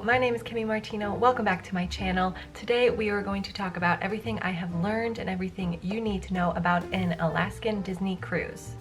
my name is Kimmy Martino. Welcome back to my channel. Today we are going to talk about everything I have learned and everything you need to know about an Alaskan Disney cruise.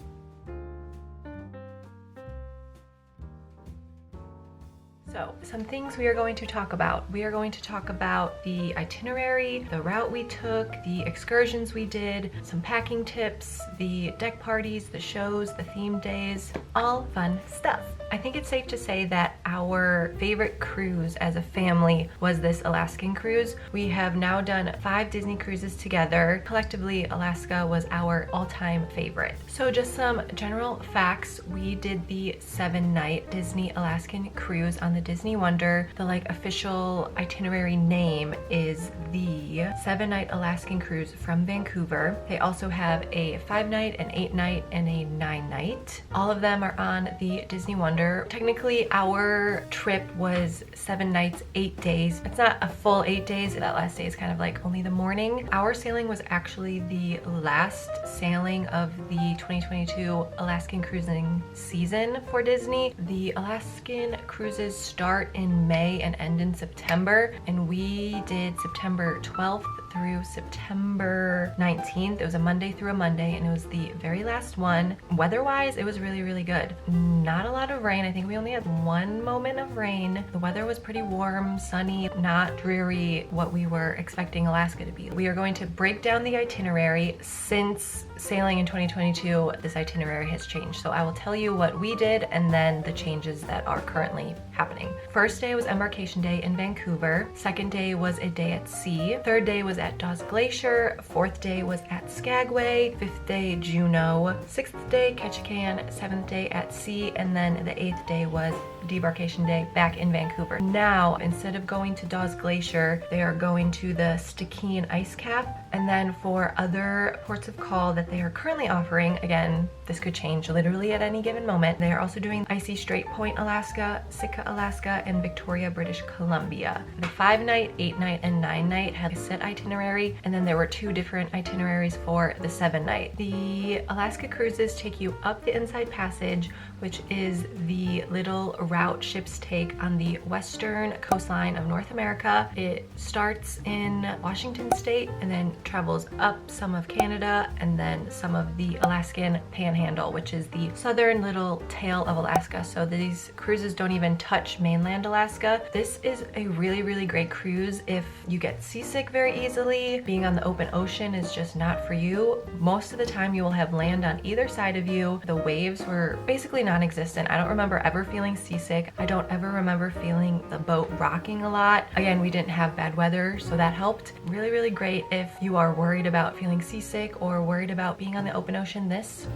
So, some things we are going to talk about. We are going to talk about the itinerary, the route we took, the excursions we did, some packing tips, the deck parties, the shows, the theme days, all fun stuff. I think it's safe to say that our favorite cruise as a family was this Alaskan cruise. We have now done 5 Disney cruises together. Collectively, Alaska was our all-time favorite. So just some general facts. We did the 7-night Disney Alaskan cruise on the Disney Wonder. The official itinerary name is the 7-night Alaskan cruise from Vancouver. They also have a 5-night, an 8-night, and a 9-night. All of them are on the Disney Wonder. Technically, our trip was 7 nights, 8 days. It's not a full 8 days. That last day is kind of like only the morning. Our sailing was actually the last sailing of the 2022 Alaskan cruising season for Disney. The Alaskan cruises start in May and end in September, and we did September 12th through September 19th. It was a Monday through a Monday, and it was the very last one. Weather-wise, it was really, really good. Not a lot of rain. I think we only had 1 moment of rain. The weather was pretty warm, sunny, not dreary, what we were expecting Alaska to be. We are going to break down the itinerary. Since sailing in 2022, this itinerary has changed. So I will tell you what we did and then the changes that are currently happening. First day was embarkation day in Vancouver. Second day was a day at sea. Third day was at Dawes Glacier. Fourth day was at Skagway. Fifth day, Juneau. Sixth day, Ketchikan. Seventh day at sea. And then the 8th day was debarkation day back in Vancouver. Now, instead of going to Dawes Glacier, they are going to the Stikine ice cap. And then for other ports of call that they are currently offering, again, this could change literally at any given moment, they are also doing icy Strait Point, Alaska, Sitka, Alaska, and Victoria, British Columbia. The 5-night, 8-night, and 9-night had a set itinerary, and then there were 2 different itineraries for the 7-night. The Alaska cruises take you up the Inside Passage, which is the little route ships take on the western coastline of North America. It starts in Washington State and then travels up some of Canada and then some of the Alaskan Panhandle, which is the southern little tail of Alaska. So these cruises don't even touch mainland Alaska. This is a really, really great cruise if you get seasick very easily. Being on the open ocean is just not for you. Most of the time you will have land on either side of you. The waves were basically non-existent. I don't remember ever feeling seasick. I don't ever remember feeling the boat rocking a lot. Again, we didn't have bad weather, so that helped. Really, really great if you are worried about feeling seasick or worried about being on the open ocean. This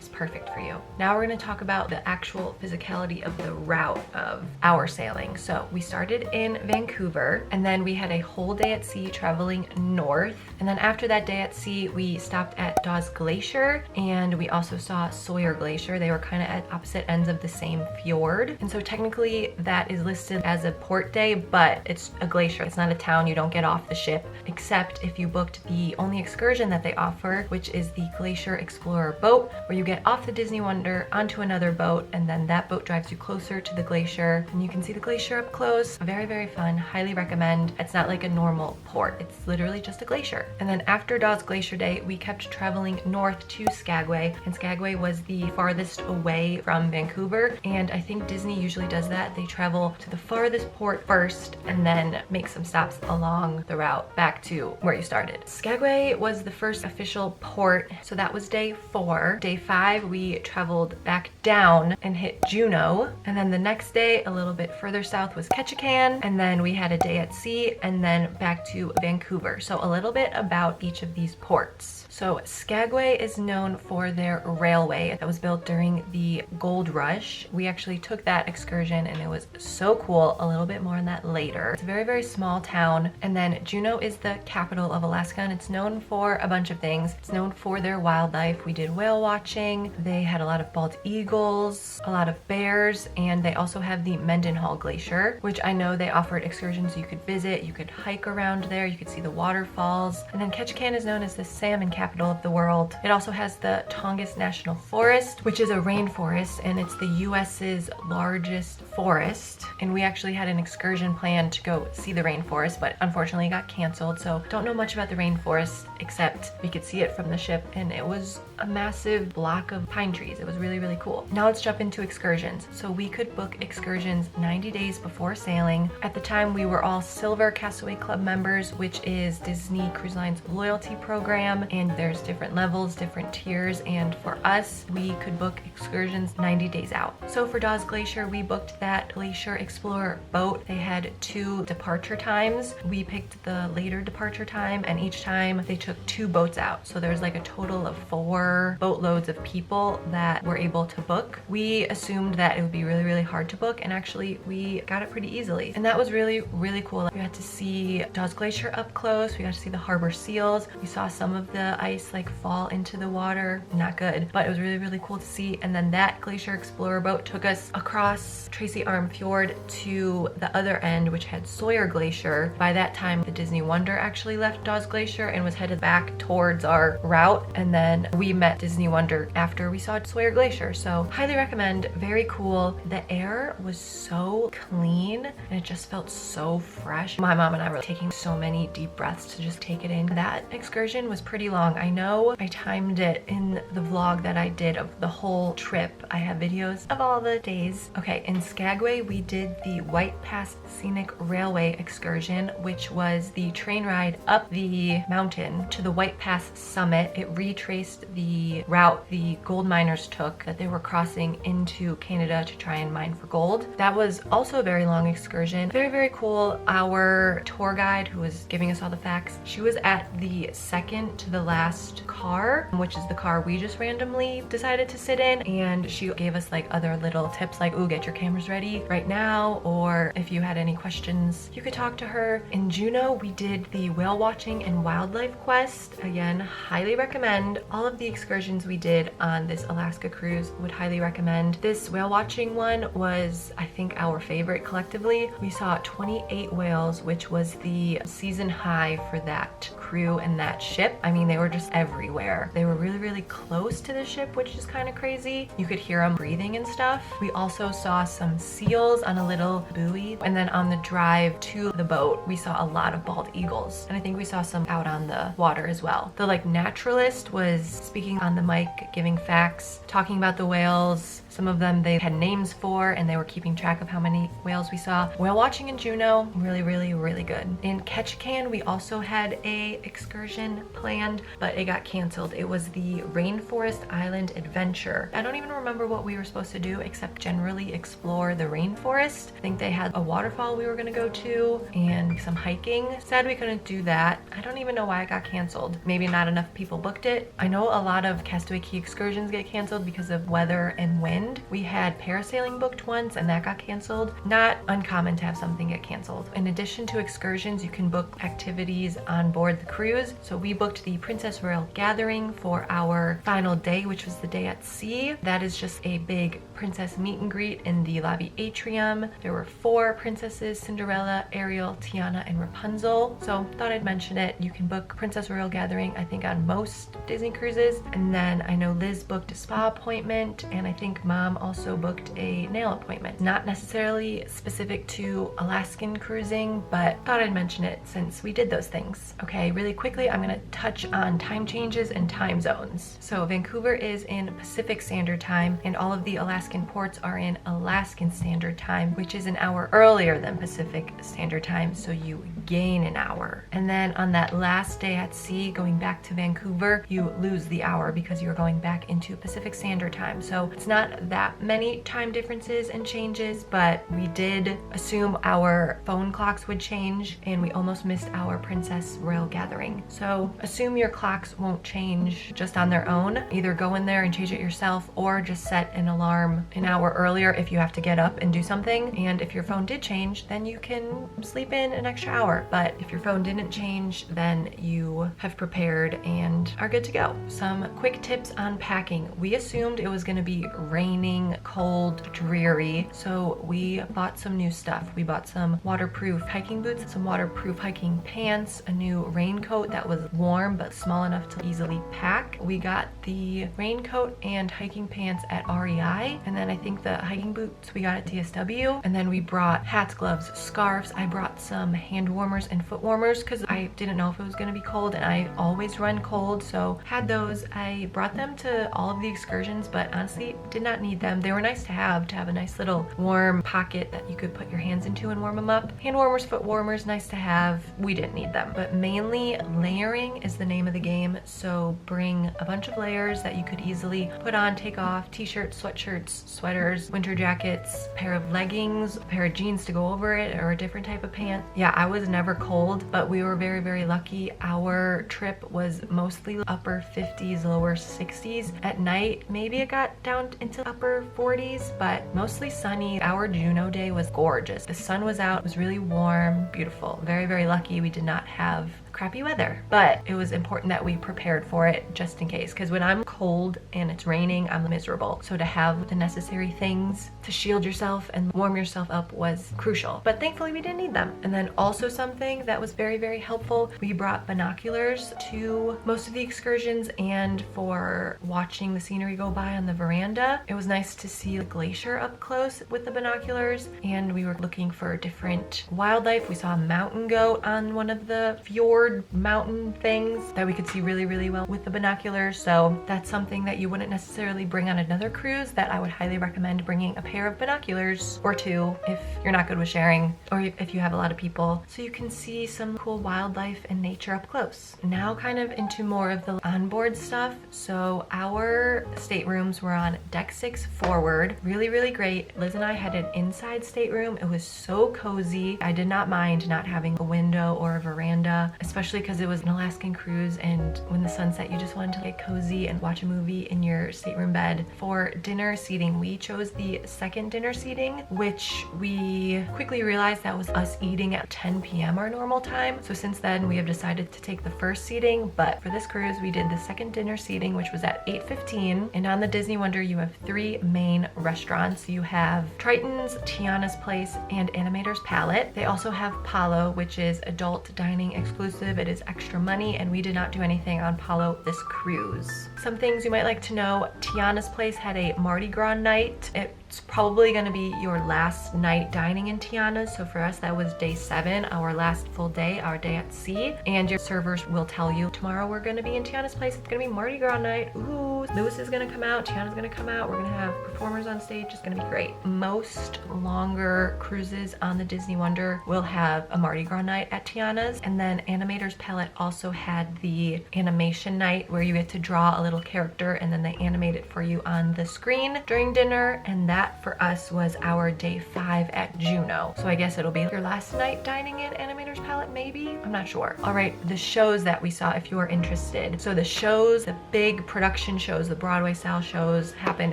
is perfect for you. Now we're going to talk about the actual physicality of the route of our sailing. So we started in Vancouver, and then we had a whole day at sea traveling north. And then after that day at sea, we stopped at Dawes Glacier, and we also saw Sawyer Glacier. They were kind of at opposite ends of the same fjord. And so technically that is listed as a port day, but it's a glacier. It's not a town. You don't get off the ship, except if you booked the only excursion that they offer, which is the Glacier Explorer boat, where you get off the Disney Wonder onto another boat, and then that boat drives you closer to the glacier, and you can see the glacier up close. Very, very fun. Highly recommend. It's not like a normal port. It's literally just a glacier. And then after Dawes Glacier Day, we kept traveling north to Skagway, and Skagway was the farthest away from Vancouver, and I think Disney usually does that. They travel to the farthest port first and then make some stops along the route back to where you started. Skagway was the first official port, so that was day 4. Day 5, we traveled back down and hit Juneau, and then the next day, a little bit further south, was Ketchikan, and then we had a day at sea and then back to Vancouver. So a little bit about each of these ports. So Skagway is known for their railway that was built during the Gold Rush. We actually took that excursion and it was so cool. A little bit more on that later. It's a very, very small town. And then Juneau is the capital of Alaska, and it's known for a bunch of things. It's known for their wildlife. We did whale watching. They had a lot of bald eagles, a lot of bears, and they also have the Mendenhall Glacier, which I know they offered excursions you could visit. You could hike around there. You could see the waterfalls. And then Ketchikan is known as the salmon capital capital of the world. It also has the Tongass National Forest, which is a rainforest, and it's the US's largest rainforest, and we actually had an excursion planned to go see the rainforest, but unfortunately it got canceled. So don't know much about the rainforest except we could see it from the ship, and it was a massive block of pine trees. It was really, really cool. Now let's jump into excursions. So we could book excursions 90 days before sailing. At the time, we were all Silver Castaway Club members, which is Disney Cruise Line's loyalty program, and there's different levels, different tiers, and for us, we could book excursions 90 days out. So for Dawes Glacier, we booked that Glacier Explorer boat. They had 2 departure times. We picked the later departure time, and each time they took 2 boats out. So there's like a total of 4 boatloads of people that were able to book. We assumed that it would be really, really hard to book, and actually we got it pretty easily. And that was really, really cool. We got to see Dawes Glacier up close. We got to see the harbor seals. We saw some of the ice like fall into the water. Not good, but it was really, really cool to see. And then that Glacier Explorer boat took us across Tracy Arm Fjord to the other end, which had Sawyer Glacier. By that time, the Disney Wonder actually left Dawes Glacier and was headed back towards our route. And then we met Disney Wonder after we saw Sawyer Glacier. So highly recommend. Very cool. The air was so clean and it just felt so fresh. My mom and I were taking so many deep breaths to just take it in. That excursion was pretty long. I know I timed it in the vlog that I did of the whole trip. I have videos of all the days. Okay, in Skagway, we did the White Pass Scenic Railway excursion, which was the train ride up the mountain to the White Pass summit. It retraced the route the gold miners took that they were crossing into Canada to try and mine for gold. That was also a very long excursion. Very, very cool. Our tour guide, who was giving us all the facts, she was at the second to the last car, which is the car we just randomly decided to sit in, and she gave us like other little tips like, ooh, get your cameras ready right now, or if you had any questions, you could talk to her. In Juneau, we did the whale watching and wildlife quest. Again, highly recommend. All of the excursions we did on this Alaska cruise would highly recommend. This whale watching one was, I think, our favorite collectively. We saw 28 whales, which was the season high for that crew and that ship. I mean, they were just everywhere. They were really, really close to the ship, which is kind of crazy. You could hear them breathing and stuff. We also saw some seals on a little buoy, and then on the drive to the boat, we saw a lot of bald eagles, and I think we saw some out on the water as well. The like naturalist was speaking on the mic, giving facts, talking about the whales. Some of them they had names for, and they were keeping track of how many whales we saw. Whale watching in Juneau, really, really, really good. In Ketchikan, we also had a excursion planned, but it got canceled. It was the Rainforest Island Adventure. I don't even remember what we were supposed to do except generally explore the rainforest. I think they had a waterfall we were gonna go to and some hiking. Sad we couldn't do that. I don't even know why it got canceled. Maybe not enough people booked it. I know a lot of Castaway Cay excursions get canceled because of weather and wind. We had parasailing booked once and that got canceled. Not uncommon to have something get canceled. In addition to excursions, you can book activities on board the cruise. So we booked the Princess Royal Gathering for our final day, which was the day at sea. That is just a big princess meet and greet in the lobby atrium. There were 4 princesses: Cinderella, Ariel, Tiana, and Rapunzel. So thought I'd mention it. You can book Princess Royal Gathering, I think, on most Disney cruises. And then I know Liz booked a spa appointment, and I think Mom also booked a nail appointment. Not necessarily specific to Alaskan cruising, but thought I'd mention it since we did those things. Okay, really quickly, I'm gonna touch on time changes and time zones. So Vancouver is in Pacific Standard Time, and all of the Alaskan ports are in Alaskan Standard Time, which is an hour earlier than Pacific Standard Time, so you gain an hour. And then on that last day at sea, going back to Vancouver, you lose the hour because you're going back into Pacific Standard Time. So it's not that many time differences and changes, but we did assume our phone clocks would change, and we almost missed our Princess Royal Gathering. So assume your clocks won't change just on their own. Either go in there and change it yourself, or just set an alarm an hour earlier if you have to get up and do something. And if your phone did change, then you can sleep in an extra hour. But if your phone didn't change, then you have prepared and are good to go. Some quick tips on packing. We assumed it was going to be raining, cold, dreary, so we bought some new stuff. We bought some waterproof hiking boots, some waterproof hiking pants, a new raincoat that was warm but small enough to easily pack. We got the raincoat and hiking pants at REI. And then I think the hiking boots we got at DSW. And then we brought hats, gloves, scarves. I brought some hand warmers and foot warmers because I didn't know if it was going to be cold, and I always run cold, so had those. I brought them to all of the excursions, but honestly did not need them. They were nice to have a nice little warm pocket that you could put your hands into and warm them up. Hand warmers, foot warmers, nice to have. We didn't need them. But mainly layering is the name of the game, so bring a bunch of layers that you could easily put on, take off: t-shirts, sweatshirts, sweaters, winter jackets, a pair of leggings, a pair of jeans to go over it, or a different type of pant. Yeah, I was never cold, but we were very, very lucky. Our trip was mostly upper 50s, lower 60s. At night, maybe it got down into upper 40s, but mostly sunny. Our Juneau day was gorgeous. The sun was out, it was really warm, beautiful. Very, very lucky we did not have crappy weather, but it was important that we prepared for it just in case, because when I'm cold and it's raining, I'm miserable. So to have the necessary things to shield yourself and warm yourself up was crucial, but thankfully we didn't need them. And then also something that was very, very helpful, we brought binoculars to most of the excursions, and for watching the scenery go by on the veranda, it was nice to see the glacier up close with the binoculars. And we were looking for different wildlife. We saw a mountain goat on one of the fjord mountain things that we could see really, really well with the binoculars. So that's something that you wouldn't necessarily bring on another cruise, that I would highly recommend bringing a pair of binoculars or two if you're not good with sharing, or if you have a lot of people, so you can see some cool wildlife and nature up close. Now kind of into more of the onboard stuff. So our staterooms were on deck 6 forward. Really, really great. Liz and I had an inside stateroom. It was so cozy. I did not mind not having a window or a veranda, especially because it was an Alaskan cruise, and when the sun set, you just wanted to get cozy and watch a movie in your stateroom bed. For dinner seating, we chose the second dinner seating, which we quickly realized that was us eating at 10 p.m. our normal time. So since then, we have decided to take the first seating, but for this cruise, we did the second dinner seating, which was at 8:15. And on the Disney Wonder, you have 3 main restaurants. You have Triton's, Tiana's Place, and Animator's Palette. They also have Palo, which is adult dining exclusive. It is extra money, and we did not do anything on Palo this cruise. Some things you might like to know: Tiana's Place had a Mardi Gras night. It's probably going to be your last night dining in Tiana's, so for us that was day 7, our last full day, our day at sea. And your servers will tell you, tomorrow we're going to be in Tiana's Place, it's going to be Mardi Gras night. Ooh, Lewis is going to come out, Tiana's going to come out, we're going to have performers on stage, it's going to be great. Most longer cruises on the Disney Wonder will have a Mardi Gras night at Tiana's, and then Animator's Palette also had the animation night where you get to draw a little character and then they animate it for you on the screen during dinner, and that for us was our day 5 at Juneau. So I guess it'll be your last night dining in Animator's Palette, maybe? I'm not sure. All right, the shows that we saw, if you are interested. So the shows, the big production shows, the Broadway style shows, happen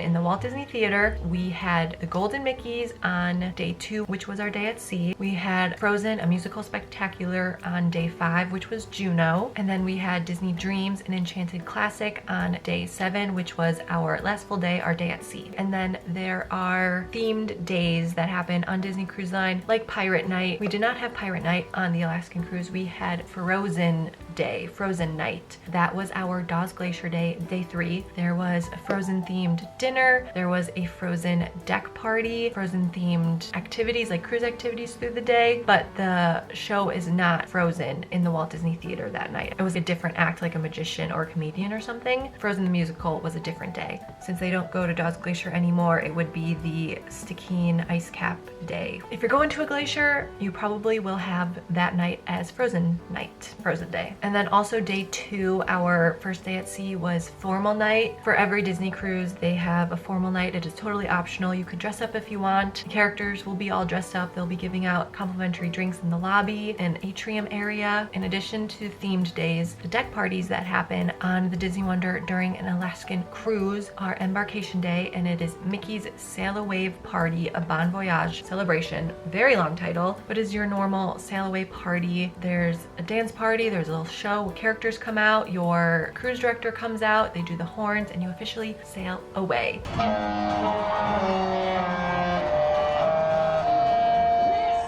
in the Walt Disney Theater. We had the Golden Mickeys on day 2, which was our day at sea. We had Frozen, a musical spectacular, on day 5, which was Juneau. And then we had Disney Dreams, an Enchanted Classic, on day 7, which was our last full day, our day at sea. And then there are themed days that happen on Disney Cruise Line, like Pirate Night. We did not have Pirate Night on the Alaskan cruise. We had Frozen Day, Frozen Night. That was our Dawes Glacier Day, day 3. There was a Frozen themed dinner. There was a Frozen deck party, Frozen themed activities like cruise activities through the day, but the show is not Frozen in the Walt Disney Theater that night. It was a different act, like a magician or a comedian or something. Frozen the musical was a different day. Since they don't go to Dawes Glacier anymore, it would be the Stikine Ice Cap Day. If you're going to a glacier, you probably will have that night as Frozen Night, Frozen Day. And then also day 2, our first day at sea, was formal night. For every Disney cruise, they have a formal night. It is totally optional. You could dress up if you want. The characters will be all dressed up. They'll be giving out complimentary drinks in the lobby and atrium area. In addition to themed days, the deck parties that happen on the Disney Wonder during an Alaskan cruise are Embarkation Day, and it is Mickey's Sail Away Party, a Bon Voyage celebration. Very long title, but is your normal sail away party. There's a dance party, there's a little show where characters come out, your cruise director comes out, they do the horns, and you officially sail away.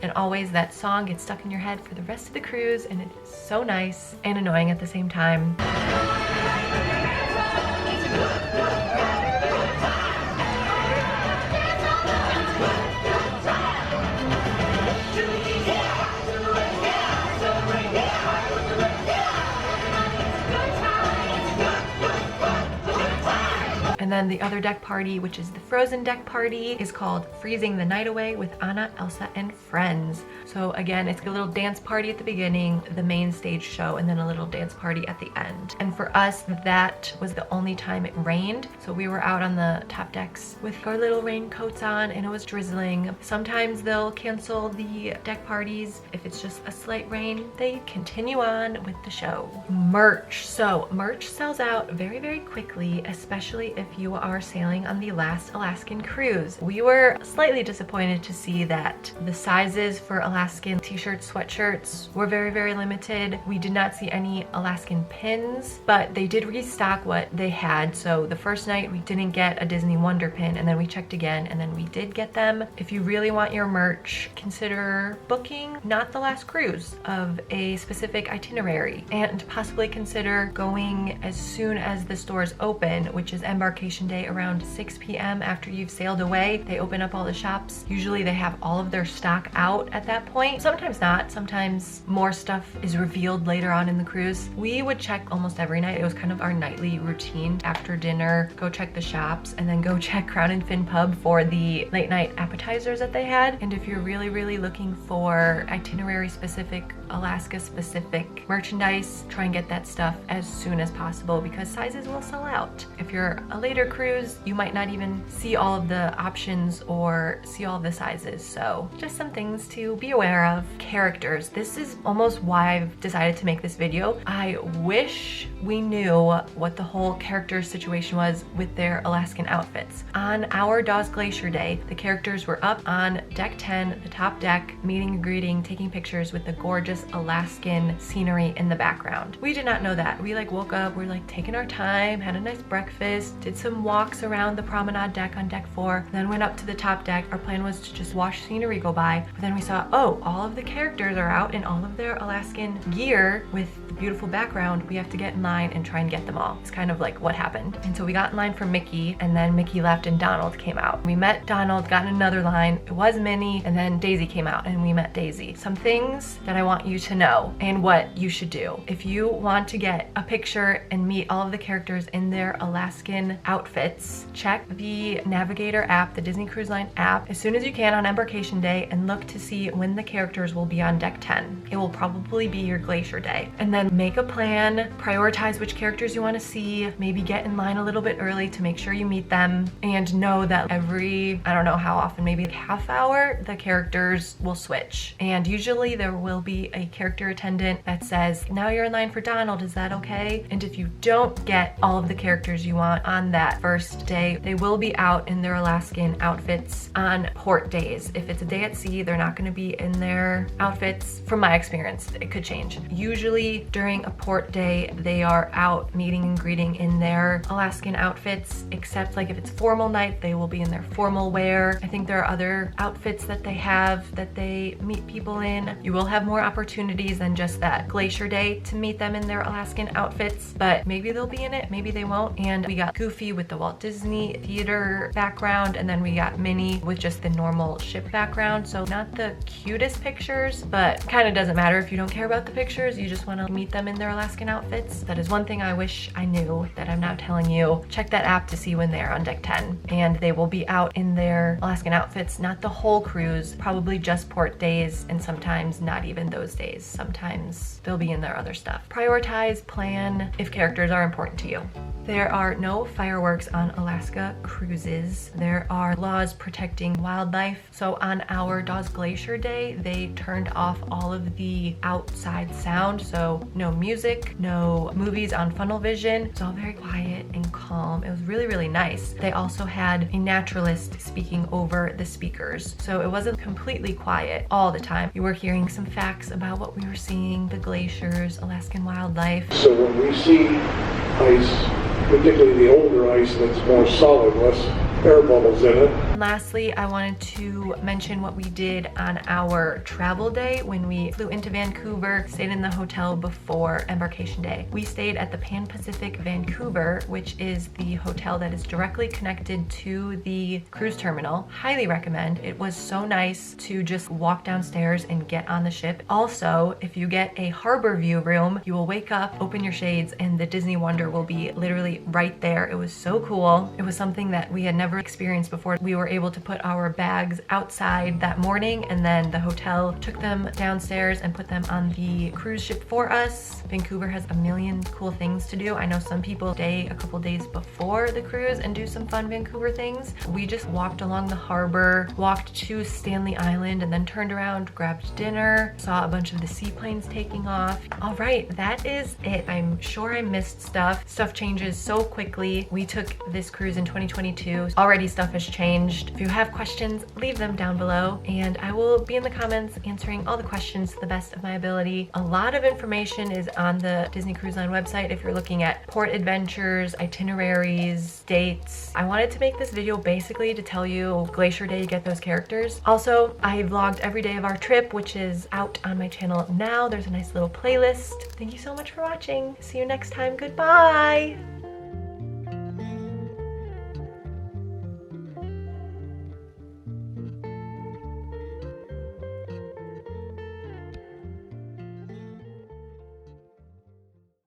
And always that song gets stuck in your head for the rest of the cruise, and it is so nice and annoying at the same time. And then the other deck party, which is the frozen deck party, is called Freezing the Night Away with Anna, Elsa, and Friends. So again, it's a little dance party at the beginning, the main stage show, and then a little dance party at the end. And for us, that was the only time it rained. So we were out on the top decks with our little raincoats on, and it was drizzling. Sometimes they'll cancel the deck parties if it's just a slight rain. They continue on with the show. Merch. So merch sells out very, very quickly, especially if you are sailing on the last Alaskan cruise. We were slightly disappointed to see that the sizes for Alaskan t-shirts, sweatshirts were very, very limited. We did not see any Alaskan pins, but they did restock what they had. So the first night we didn't get a Disney Wonder pin, and then we checked again, and then we did get them. If you really want your merch, consider booking not the last cruise of a specific itinerary, and possibly consider going as soon as the stores open, which is embarkation day around 6 p.m. after you've sailed away. They open up all the shops. Usually they have all of their stock out at that point. Sometimes not. Sometimes more stuff is revealed later on in the cruise. We would check almost every night. It was kind of our nightly routine. After dinner, go check the shops, and then go check Crown and Fin Pub for the late night appetizers that they had. And if you're really, really looking for itinerary specific, Alaska specific merchandise, try and get that stuff as soon as possible because sizes will sell out. If you're a later cruise, you might not even see all of the options or see all of the sizes. So just some things to be aware of. Characters. This is almost why I've decided to make this video. I wish we knew what the whole character situation was with their Alaskan outfits. On our Dawes Glacier Day, the characters were up on deck 10, the top deck, meeting and greeting, taking pictures with the gorgeous Alaskan scenery in the background. We did not know that. We woke up, we're taking our time, had a nice breakfast, did some walks around the promenade deck on deck 4, then went up to the top deck. Our plan was to just watch scenery go by, but then we saw, oh, all of the characters are out in all of their Alaskan gear with the beautiful background. We have to get in line and try and get them all. It's kind of what happened. And so we got in line for Mickey, and then Mickey left and Donald came out. We met Donald, got in another line. It was Minnie, and then Daisy came out and we met Daisy. Some things that I want you to know and what you should do. If you want to get a picture and meet all of the characters in their Alaskan outfits, check the Navigator app, the Disney Cruise Line app, as soon as you can on embarkation day, and look to see when the characters will be on deck 10. It will probably be your glacier day. And then make a plan, prioritize which characters you want to see, maybe get in line a little bit early to make sure you meet them, and know that every, I don't know how often, maybe half hour, the characters will switch. And usually there will be a character attendant that says, now you're in line for Donald, is that okay? And if you don't get all of the characters you want on that first day, they will be out in their Alaskan outfits on port days. If it's a day at sea, they're not going to be in their outfits. From my experience, it could change. Usually during a port day, they are out meeting and greeting in their Alaskan outfits, except if it's formal night, they will be in their formal wear. I think there are other outfits that they have that they meet people in. You will have more opportunities than just that glacier day to meet them in their Alaskan outfits, but maybe they'll be in it, maybe they won't. And we got Goofy with the Walt Disney Theater background, and then we got Minnie with just the normal ship background. So not the cutest pictures, but kind of doesn't matter if you don't care about the pictures, you just want to meet them in their Alaskan outfits. That is one thing I wish I knew that I'm now telling you. Check that app to see when they're on deck 10, and they will be out in their Alaskan outfits, not the whole cruise, probably just port days, and sometimes not even those days. Sometimes they'll be in their other stuff. Prioritize, plan if characters are important to you. There are no fireworks on Alaska cruises. There are laws protecting wildlife. So on our Dawes Glacier Day, they turned off all of the outside sound. So no music, no movies on funnel vision. It was all very quiet and calm. It was really, really nice. They also had a naturalist speaking over the speakers. So it wasn't completely quiet all the time. You were hearing some facts about what we were seeing, the glaciers, Alaskan wildlife. So when we see ice, particularly the older ice that's more solid, less air bubbles in it, Lastly, I wanted to mention what we did on our travel day when we flew into Vancouver, stayed in the hotel before embarkation day. We stayed at the Pan Pacific Vancouver, which is the hotel that is directly connected to the cruise terminal. Highly recommend. It was so nice to just walk downstairs and get on the ship. Also, if you get a harbor view room, you will wake up, open your shades, and the Disney Wonder will be literally right there. It was so cool. It was something that we had never experienced before. We were able to put our bags outside that morning, and then the hotel took them downstairs and put them on the cruise ship for us. Vancouver has a million cool things to do. I know some people stay a couple days before the cruise and do some fun Vancouver things. We just walked along the harbor, walked to Stanley Island, and then turned around, grabbed dinner, saw a bunch of the seaplanes taking off. All right, that is it. I'm sure I missed stuff. Stuff changes so quickly. We took this cruise in 2022. Already stuff has changed. If you have questions, leave them down below, and I will be in the comments answering all the questions to the best of my ability. A lot of information is on the Disney Cruise Line website if you're looking at port adventures, itineraries, dates. I wanted to make this video basically to tell you Glacier Day, you get those characters. Also, I vlogged every day of our trip, which is out on my channel now. There's a nice little playlist. Thank you so much for watching. See you next time. Goodbye.